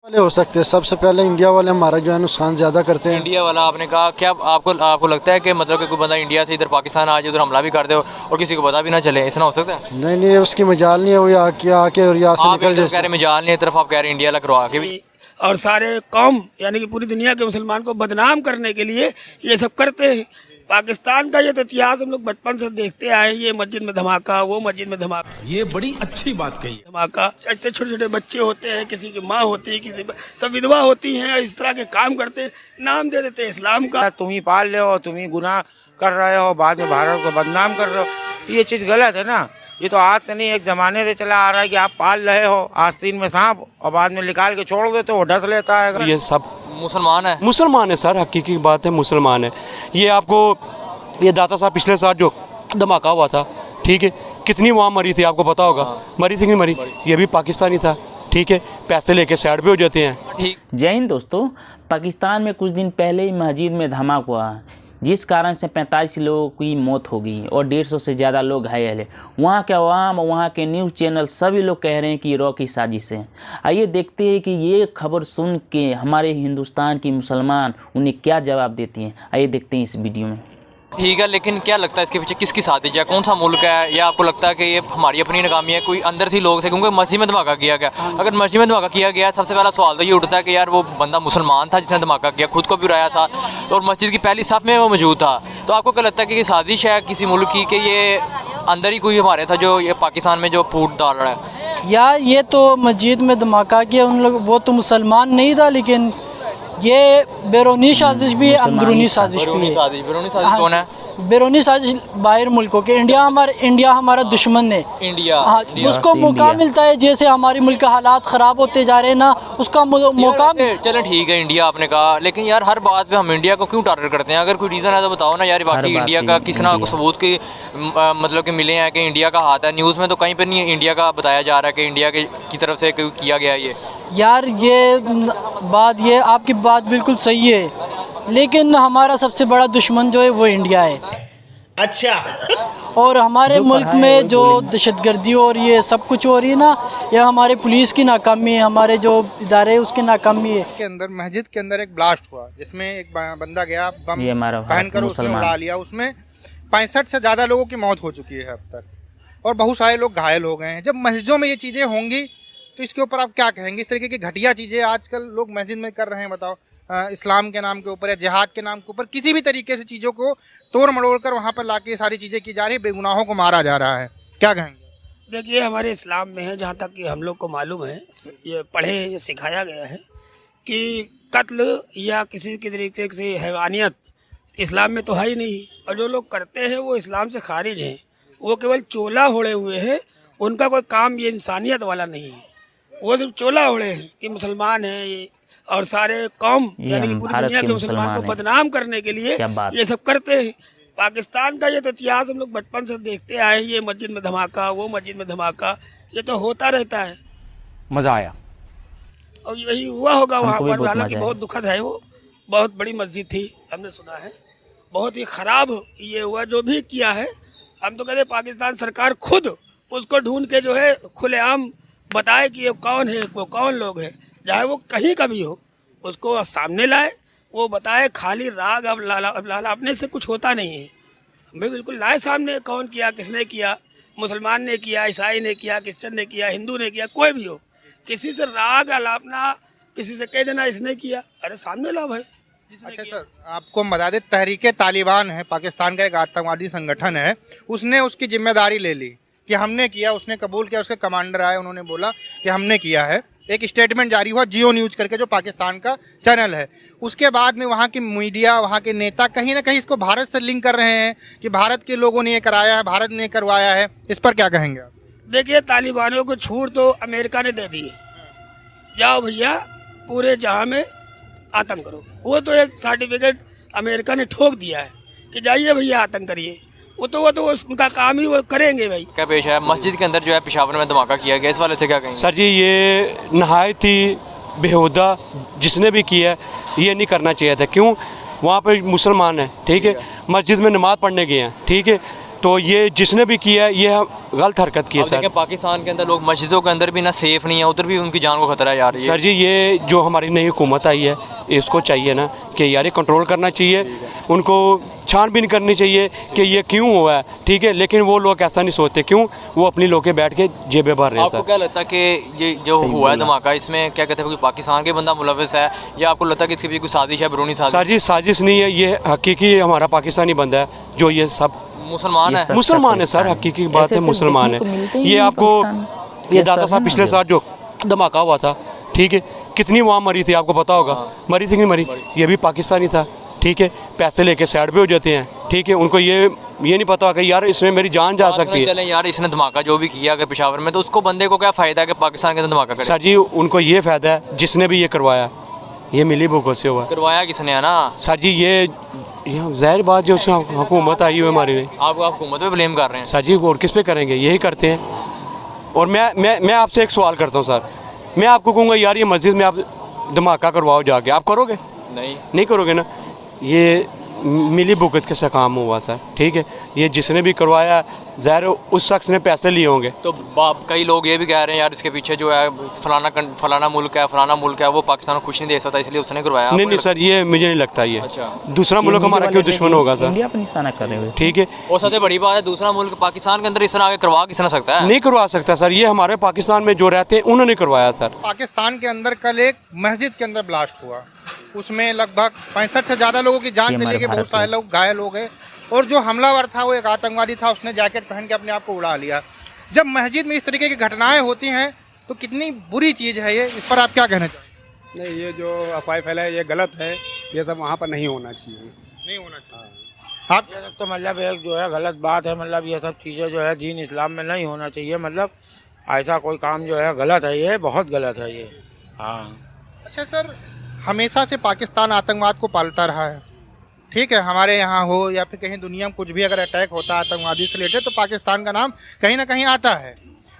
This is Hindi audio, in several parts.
वाले हो सकते हैं। सबसे पहले इंडिया वाले हमारा जो है नुकसान ज़्यादा करते हैं। इंडिया वाला आपने कहा, क्या आपको लगता है कि मतलब कि कोई बंदा इंडिया से इधर पाकिस्तान आ जाए, उधर हमला भी कर दे और किसी को पता भी ना चले, ऐसा हो सकता है? नहीं नहीं, उसकी मजाल नहीं है, वो आके और यहाँ से आप निकल इधर कह जाए। रहे मजाल नहीं, तरफ आप कह रहे इंडिया वाला करवा के भी। और सारे कौम यानी कि पूरी दुनिया के मुसलमान को बदनाम करने के लिए ये सब करते हैं। पाकिस्तान का ये तो इतिहास हम लोग बचपन से देखते आए हैं। ये मस्जिद में धमाका, वो मस्जिद में धमाका, ये बड़ी अच्छी बात कही। धमाका, इतने छोटे छोटे बच्चे होते हैं, किसी की माँ होती है, सब विधवा होती हैं, इस तरह के काम करते हैं, नाम दे देते हैं इस्लाम का। तुम ही पाल रहे हो, तुम ही गुनाह कर रहे हो, बाद में भारत को बदनाम कर रहे हो, तो ये चीज़ गलत है ना। ये तो आज से नहीं, एक ज़माने से चला आ रहा है कि आप पाल रहे हो आस्तीन में सांप और बाद में निकाल के छोड़ देते हो, वो ढस लेता है। ये सब मुसलमान है सर, हकीकी बात है, मुसलमान है। ये आपको ये दाता साहब पिछले साल जो धमाका हुआ था, ठीक है, कितनी वहाँ मरी थी आपको पता होगा। मरी थी कि नहीं मरी, ये भी पाकिस्तानी था, ठीक है, पैसे लेके साइड पे हो जाते हैं। ठीक। जय हिंद दोस्तों। पाकिस्तान में कुछ दिन पहले ही मस्जिद में धमाका हुआ, जिस कारण से 45 लोगों की मौत हो गई और 150 से ज़्यादा लोग घायल हैं। वहाँ के अवाम, वहाँ के न्यूज़ चैनल सभी लोग कह रहे हैं कि रॉ की साजिश है। आइए देखते हैं कि ये खबर सुन के हमारे हिंदुस्तान की मुसलमान उन्हें क्या जवाब देती हैं। आइए देखते हैं इस वीडियो में। ठीक है, लेकिन क्या लगता है इसके पीछे किसकी साजिश है, कौन सा मुल्क है, या आपको लगता है कि ये हमारी अपनी नाकामी है, कोई अंदर से लोग थे? क्योंकि मस्जिद में धमाका किया गया। अगर मस्जिद में धमाका किया गया, सबसे पहला सवाल तो ये उठता है कि यार वो बंदा मुसलमान था जिसने धमाका किया, खुद को भी उड़ाया था और मस्जिद की पहली सफ में वो मौजूद था। तो आपको क्या लगता है कि ये साजिश है किसी मुल्क की, कि ये अंदर ही कोई हमारे था जो ये पाकिस्तान में जो फूट डाल रहा है? यार ये तो मस्जिद में धमाका किया उन लोग, वो तो मुसलमान नहीं था, लेकिन ये बैरूनी साजिश भी है, अंदरूनी साजिश भी है। बैरूनी साजिश कौन है? बैरूनी साजिश बाहर मुल्कों के। इंडिया हमारा दुश्मन है। इंडिया, हाँ, उसको मौका मिलता है, जैसे हमारे मुल्क के हालात ख़राब होते जा रहे हैं ना, उसका मौका। चलें ठीक है, इंडिया आपने कहा, लेकिन यार हर बात पे हम इंडिया को क्यों टारगेट करते हैं? अगर कोई रीज़न है तो बताओ ना यार। बाकी इंडिया का किस तरह को सबूत की मतलब कि मिले हैं कि इंडिया का हाथ है? न्यूज़ में तो कहीं पर नहीं इंडिया का बताया जा रहा है कि इंडिया की तरफ से किया गया ये। यार ये आपकी बात बिल्कुल सही है, लेकिन हमारा सबसे बड़ा दुश्मन जो है वो इंडिया है। अच्छा। और हमारे मुल्क में जो दहशतगर्दी और ये सब कुछ हो रही है ना, ये हमारे पुलिस की नाकामी है, हमारे जो इदारे हैं उसकी नाकामी है। के अंदर मस्जिद के अंदर एक ब्लास्ट हुआ जिसमें एक बंदा गया बम पहनकर, उसने उड़ा लिया। उसमें 65 से ज़्यादा लोगों की मौत हो चुकी है अब तक और बहुत सारे लोग घायल हो गए हैं। जब मस्जिदों में ये चीज़ें होंगी तो इसके ऊपर आप क्या कहेंगे? इस तरीके की घटिया चीज़ें आजकल लोग मस्जिद में कर रहे हैं, बताओ, इस्लाम के नाम के ऊपर या जिहाद के नाम के ऊपर किसी भी तरीके से चीज़ों को तोड़ मड़ोड़ कर वहाँ पर लाके सारी चीज़ें की जा रही है, बेगुनाहों को मारा जा रहा है, क्या कहेंगे? देखिए, हमारे इस्लाम में है, जहाँ तक कि हम लोग को मालूम है, ये पढ़े, ये सिखाया गया है कि कत्ल या किसी के तरीके से हैवानियत इस्लाम में तो है ही नहीं। और जो लोग करते हैं वो इस्लाम से खारिज हैं, वो केवल चोला ओढ़े हुए हैं, उनका कोई काम ये इंसानियत वाला नहीं है। वो सिर्फ चोला ओढ़े हैं कि मुसलमान हैं ये, और सारे कौम यानी कि पूरी दुनिया के मुसलमान को बदनाम करने के लिए ये सब करते हैं। पाकिस्तान का ये तो इतिहास हम लोग बचपन से देखते आए हैं। ये मस्जिद में धमाका, वो मस्जिद में धमाका, ये तो होता रहता है। मज़ा आया और यही हुआ होगा वहाँ पर। हालांकि बहुत दुखद है, वो बहुत बड़ी मस्जिद थी, हमने सुना है, बहुत ही ख़राब ये हुआ जो भी किया है। हम तो कहते पाकिस्तान सरकार खुद उसको ढूंढ के जो है खुलेआम बताए कि ये कौन है, वो कौन लोग हैं, चाहे वो कहीं का भी हो, उसको सामने लाए, वो बताए। खाली राग अब लाला अपने से कुछ होता नहीं है, हमें बिल्कुल लाए सामने, कौन किया, किसने किया, मुसलमान ने किया, ईसाई ने किया, क्रिश्चन ने किया, हिंदू ने किया, कोई भी हो, किसी से राग अलापना, किसी से कह देना इसने किया, अरे सामने लाओ भाई। अच्छा सर, आपको हम बता दें, तहरीके तालिबान है, पाकिस्तान का एक आतंकवादी संगठन है, उसने उसकी जिम्मेदारी ले ली कि हमने किया, उसने कबूल किया। उसके कमांडर आए, उन्होंने बोला कि हमने किया है। एक स्टेटमेंट जारी हुआ जियो न्यूज़ करके, जो पाकिस्तान का चैनल है। उसके बाद में वहाँ की मीडिया, वहाँ के नेता कहीं ना कहीं इसको भारत से लिंक कर रहे हैं कि भारत के लोगों ने ये कराया है, भारत ने करवाया है। इस पर क्या कहेंगे आप? देखिए, तालिबानियों को छूट तो अमेरिका ने दे दी है, जाओ भैया पूरे जहां में आतंक करो। वो तो एक सर्टिफिकेट अमेरिका ने ठोक दिया है कि जाइए भैया आतंक करिए। वो तो उनका काम ही वो करेंगे भाई। क्या पेश है मस्जिद के अंदर जो है पेशावर में धमाका किया गया, इस वाले से क्या कहेंगे? सर जी, ये नहायत ही बेहुदा, जिसने भी किया ये नहीं करना चाहिए था। क्यों? वहाँ पर मुसलमान है, ठीक है, मस्जिद में नमाज़ पढ़ने गए हैं, ठीक है, तो ये जिसने भी किया है ये गलत हरकत की है सर। पाकिस्तान के अंदर लोग मस्जिदों के अंदर भी ना सेफ नहीं है, उधर भी उनकी जान को खतरा है यार। सर जी ये जो हमारी नई हुकूमत आई है इसको चाहिए ना कि यार ये कंट्रोल करना चाहिए, उनको छानबीन करनी चाहिए कि ये क्यों हुआ है, ठीक है। लेकिन वो लोग ऐसा नहीं सोचते, क्यों वो अपनी लोग के बैठ के जेबें भर रहे हैं। आपको क्या लगता है कि ये जो हुआ है धमाका, इसमें क्या कहते हैं कोई पाकिस्तान के बंदा मुलविस है, या आपको लगता है कि इसके पीछे कोई साजिश है, बैरूनी साजिश? सर जी साजिश नहीं है, ये हकीकी हमारा पाकिस्तानी बंदा है जो ये सब मुसलमान है। मुसलमान है सर, हकीकी बात है, मुसलमान है। ये आपको ये दाता साहब पिछले साल जो धमाका हुआ था, ठीक है, कितनी वहाँ मरी थी आपको पता होगा, मरी थी कि नहीं मरी, ये भी पाकिस्तानी था, ठीक है। पैसे लेके साइड पे हो जाते हैं, ठीक है। उनको ये नहीं पता कि यार इसमें मेरी जान जा सकती है। चलें यार, इसने धमाका जो भी किया अगर पेशावर में, तो उसको बंदे को क्या फ़ायदा है कि पाकिस्तान के अंदर धमाका करे? सर जी उनको ये फ़ायदा है जिसने भी ये करवाया, ये मिली भूखों से हुआ। करवाया किसने है ना सर जी, ये ज़ाहिर बात जो हुकूमत आई हुई हमारी में, आप हुकूमत पे ब्लेम कर रहे हैं। सर जी और किस पे करेंगे, यही करते हैं। और मैं आपसे एक सवाल करता हूँ सर, मैं आपको कहूँगा यार ये मस्जिद में आप धमाका करवाओ जाके, आप करोगे? नहीं करोगे ना। ये मिली भुगत के से काम हुआ सर, ठीक है। ये जिसने भी करवाया ज़ाहिर उस शख्स ने पैसे लिए होंगे। तो कई लोग ये भी कह रहे हैं यार इसके पीछे जो है फलाना मुल्क है, वो पाकिस्तान को खुश नहीं दे सकता इसलिए उसने करवाया। नहीं सर, ये मुझे नहीं लगता। ये अच्छा, दूसरा मुल्क हमारा क्यों दुश्मन होगा सर? इंडिया पर निशाना कर रहे हो, ठीक है। और सबसे बड़ी बात है दूसरा मुल्क पाकिस्तान के अंदर इस तरह आगे करवा किसने सकता है? नहीं करवा सकता सर, ये हमारे पाकिस्तान में जो रहते हैं उन्होंने करवाया सर। पाकिस्तान के अंदर कल एक मस्जिद के अंदर ब्लास्ट हुआ, उसमें लगभग 65 से ज़्यादा लोगों की जान चली गई, बहुत सारे लोग घायल हो गए। और जो हमलावर था वो एक आतंकवादी था, उसने जैकेट पहन के अपने आप को उड़ा लिया। जब मस्जिद में इस तरीके की घटनाएं होती हैं तो कितनी बुरी चीज़ है ये, इस पर आप क्या कहना चाहेंगे? नहीं, ये जो अफवाह फैलाए ये गलत है, ये सब वहाँ पर नहीं होना चाहिए, नहीं होना चाहिए। आप तो मतलब एक जो है गलत बात है, मतलब ये सब चीज़ें जो है दीन इस्लाम में नहीं होना चाहिए, मतलब ऐसा कोई काम जो है गलत है, ये बहुत गलत है ये। हाँ अच्छा सर, हमेशा से पाकिस्तान आतंकवाद को पालता रहा है, ठीक है। हमारे यहाँ हो या फिर कहीं दुनिया में कुछ भी अगर अटैक होता है आतंकवादी से रिलेटेड तो पाकिस्तान का नाम कहीं ना कहीं आता है।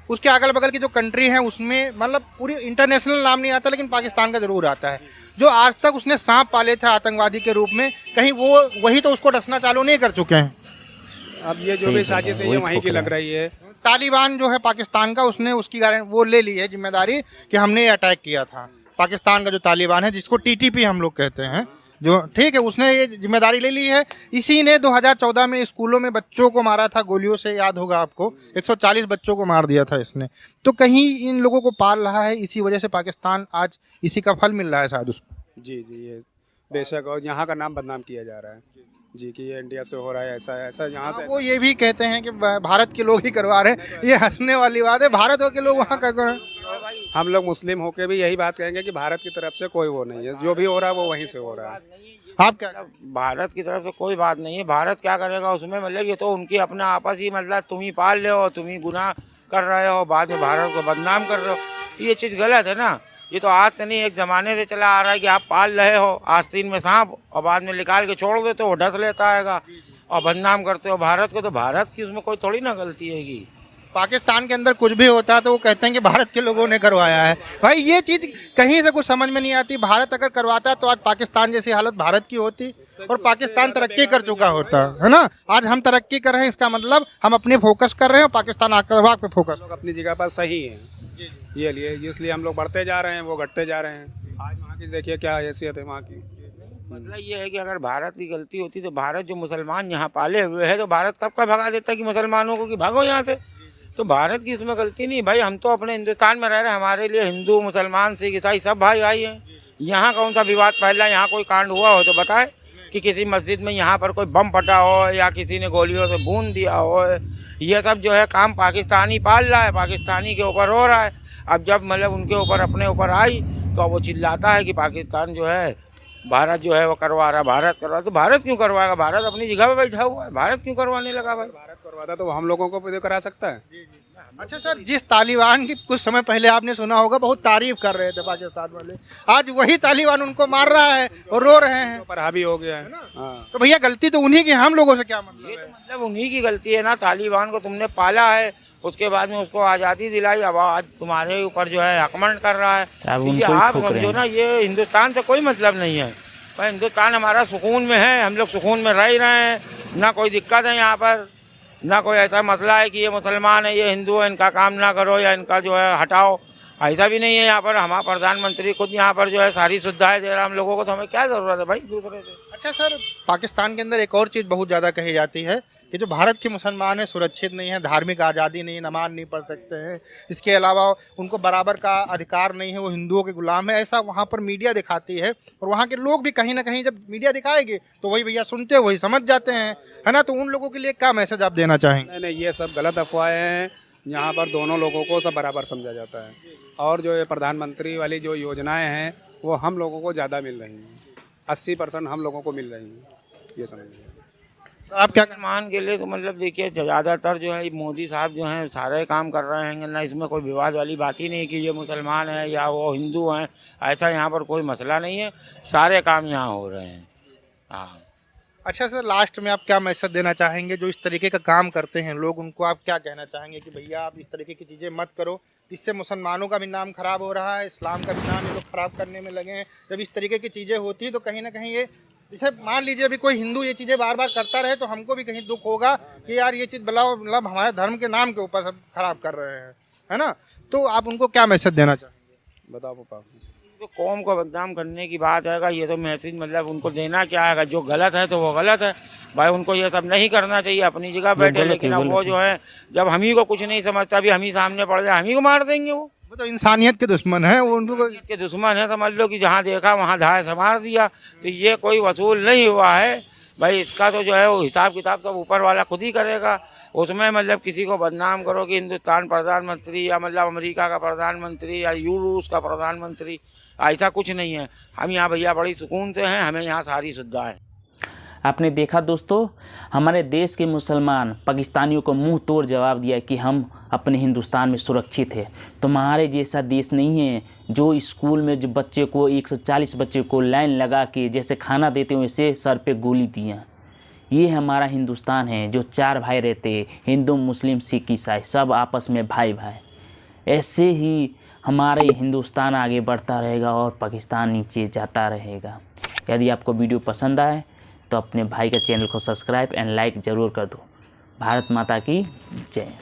उसके अगल बगल की जो कंट्री है उसमें मतलब पूरी इंटरनेशनल नाम नहीं आता, लेकिन पाकिस्तान का ज़रूर आता है। जो आज तक उसने सांप पाले थे आतंकवादी के रूप में, कहीं वो वही तो उसको डसना चालू नहीं कर चुके हैं। अब ये जो भी साजिश है ये वहीं की लग रही है। तालिबान जो है पाकिस्तान का, उसने उसकी वो ले ली है जिम्मेदारी कि हमने ये अटैक किया था। पाकिस्तान का जो तालिबान है जिसको TTP हम लोग कहते हैं, जो ठीक है, उसने ये जिम्मेदारी ले ली है। इसी ने 2014 में स्कूलों में बच्चों को मारा था गोलियों से, याद होगा आपको, 140 बच्चों को मार दिया था इसने। तो कहीं इन लोगों को पाल रहा है, इसी वजह से पाकिस्तान आज इसी का फल मिल रहा है शायद उसको। जी ये बेशक, और यहाँ का नाम बदनाम किया जा रहा है जी कि ये इंडिया से हो रहा है, ऐसा यहाँ से। वो ये भी कहते हैं कि भारत के लोग ही करवा रहे हैं, ये हंसने वाली बात है। भारत हो के लोग वहाँ कर रहे हैं। हम लोग मुस्लिम होके भी यही बात कहेंगे कि भारत की तरफ से कोई वो नहीं है, जो भी हो रहा है वो वहीं से हो रहा है। आप क्या? भारत की तरफ से कोई बात नहीं है, भारत क्या करेगा उसमें, मतलब ये तो उनकी अपना आपस ही, मतलब तुम ही पाल रहे हो, तुम ही गुनाह कर रहे हो, बाद में भारत को बदनाम कर रहे हो, तो ये चीज़ गलत है ना। ये तो आज से नहीं, एक ज़माने से चला आ रहा है कि आप पाल रहे हो आस्तीन में सांप और बाद में निकाल के छोड़ देते हो, ढस लेता है और बदनाम करते हो भारत को। तो भारत की उसमें कोई थोड़ी ना गलती है। पाकिस्तान के अंदर कुछ भी होता है तो वो कहते हैं कि भारत के लोगों ने करवाया है। भाई ये चीज़ कहीं से कुछ समझ में नहीं आती। भारत अगर करवाता है तो आज पाकिस्तान जैसी हालत भारत की होती और पाकिस्तान तरक्की कर चुका होता है ना। आज हम तरक्की कर रहे हैं, इसका मतलब हम अपने फोकस कर रहे हैं और पाकिस्तान आतंकवाद पे फोकस। अपनी जगह पर सही है ये लिए, इसलिए हम लोग बढ़ते जा रहे हैं, वो घटते जा रहे हैं। आज वहाँ की देखिए क्या हैसियत है वहाँ की। मतलब ये है कि अगर भारत की गलती होती तो भारत जो मुसलमान यहाँ पाले हुए हैं तो भारत कब का भगा देता कि मुसलमानों को कि भागो यहाँ से। तो भारत की इसमें गलती नहीं भाई, हम तो अपने हिंदुस्तान में रह रहे हैं, हमारे लिए हिंदू मुसलमान सिख ईसाई सब भाई भाई हैं। यहाँ कौन सा विवाद फैला, यहाँ कोई कांड हुआ हो तो बताए कि किसी मस्जिद में यहाँ पर कोई बम फटा हो या किसी ने गोलियों से भून दिया हो। ये सब जो है काम पाकिस्तानी पाल रहा है, पाकिस्तानी के ऊपर हो रहा है। अब जब मतलब उनके ऊपर अपने ऊपर आई तो वो चिल्लाता है कि पाकिस्तान जो है भारत जो है वो करवा रहा है, भारत करवा। तो भारत क्यों करवाएगा, भारत अपनी जगह पे बैठा हुआ है, भारत क्यों करवाने लगा भाई। भारत करवाता तो हम लोगों को भी करा सकता है। अच्छा सर, जिस तालिबान की कुछ समय पहले आपने सुना होगा बहुत तारीफ कर रहे थे पाकिस्तान वाले, आज वही तालिबान उनको मार रहा है और रो रहे हैं, पर हावी हो गया है। तो भैया गलती तो उन्हीं की, हम लोगों से क्या मतलब है? मतलब उन्हीं की गलती है ना। तालिबान को तुमने पाला है, उसके बाद में उसको आज़ादी दिलाई, अब आज तुम्हारे ऊपर जो है आक्रमण कर रहा है। आप समझो ना, ये हिंदुस्तान से कोई मतलब नहीं है भाई। हिंदुस्तान हमारा सुकून में है, हम लोग सुकून में रह रहे हैं, ना कोई दिक्कत है यहाँ पर, ना कोई ऐसा मसला है कि ये मुसलमान है, ये हिंदू है, इनका काम ना करो या इनका जो है हटाओ, ऐसा भी नहीं है। यहाँ पर हमारा प्रधानमंत्री खुद यहाँ पर जो है सारी सुविधाएं दे रहा है हम लोगों को, तो हमें क्या ज़रूरत है भाई दूसरे से। अच्छा सर, पाकिस्तान के अंदर एक और चीज़ बहुत ज़्यादा कही जाती है कि जो भारत के मुसलमान हैं सुरक्षित नहीं है, धार्मिक आज़ादी नहीं है, नमाज नहीं पढ़ सकते हैं, इसके अलावा उनको बराबर का अधिकार नहीं है, वो हिंदुओं के गुलाम है, ऐसा वहाँ पर मीडिया दिखाती है। और वहाँ के लोग भी कहीं ना कहीं जब मीडिया दिखाएंगे तो वही भैया सुनते हैं, वही समझ जाते हैं, है ना। तो उन लोगों के लिए क्या मैसेज आप देना चाहेंगे? नहीं, ये सब गलत अफवाहें हैं। यहाँ पर दोनों लोगों को सब बराबर समझा जाता है, और जो ये प्रधानमंत्री वाली जो योजनाएं हैं वो हम लोगों को ज़्यादा मिल रही हैं, 80% हम लोगों को मिल रही हैं, ये समझिए। आप क्या मान के लिए तो मतलब देखिए ज़्यादातर जो है मोदी साहब जो हैं सारे काम कर रहे हैं ना, इसमें कोई विवाद वाली बात ही नहीं कि ये मुसलमान है या वो हिंदू हैं, ऐसा यहाँ पर कोई मसला नहीं है, सारे काम यहाँ हो रहे हैं। हाँ। अच्छा सर, लास्ट में आप क्या मैसेज देना चाहेंगे जो इस तरीके का काम करते हैं लोग, उनको आप क्या कहना चाहेंगे कि भैया आप इस तरीके की चीज़ें मत करो, इससे मुसलमानों का भी नाम खराब हो रहा है, इस्लाम का भी नाम ये लोग खराब करने में लगे हैं। जब इस तरीके की चीज़ें होती है तो कहीं ना कहीं ये, जैसे मान लीजिए अभी कोई हिंदू ये चीज़ें बार बार करता रहे तो हमको भी कहीं दुख होगा कि यार ये चीज़ मतलब हमारे धर्म के नाम के ऊपर सब खराब कर रहे हैं, है ना। तो आप उनको क्या मैसेज देना चाहेंगे? बताओ पापा। तो कौम को बदनाम करने की बात है, ये तो मैसेज मतलब उनको देना क्या है, जो गलत है तो वो गलत है भाई, उनको ये सब नहीं करना चाहिए, अपनी जगह बैठे। लेकिन अब वो जो है जब हम ही को कुछ नहीं समझता, अभी हम ही सामने पड़ जाए हम ही को मार देंगे। वो तो इंसानियत के दुश्मन है, वो उनको के दुश्मन है, समझ लो कि जहाँ देखा वहाँ धाय संवार दिया। तो ये कोई वसूल नहीं हुआ है भाई, इसका तो जो है वो हिसाब किताब तो ऊपर वाला खुद ही करेगा। उसमें मतलब किसी को बदनाम करो कि हिंदुस्तान प्रधानमंत्री या मतलब अमेरिका का प्रधानमंत्री या रूस का प्रधानमंत्री, ऐसा कुछ नहीं है। हम यहाँ भैया बड़ी सुकून से हैं, हमें यहाँ सारी सुविधा है। आपने देखा दोस्तों, हमारे देश के मुसलमान पाकिस्तानियों को मुंह तोड़ जवाब दिया कि हम अपने हिंदुस्तान में सुरक्षित है। तुम्हारे जैसा देश नहीं है जो स्कूल में जो बच्चे को 140 बच्चे को लाइन लगा के जैसे खाना देते हैं वैसे सर पे गोली दिया। ये हमारा हिंदुस्तान है जो 4 भाई रहते हैं, हिंदू मुस्लिम सिख ईसाई, सब आपस में भाई भाई। ऐसे ही हमारे हिंदुस्तान आगे बढ़ता रहेगा और पाकिस्तान नीचे जाता रहेगा। यदि आपको वीडियो पसंद आए तो अपने भाई का चैनल को सब्सक्राइब एंड लाइक ज़रूर कर दो। भारत माता की जय।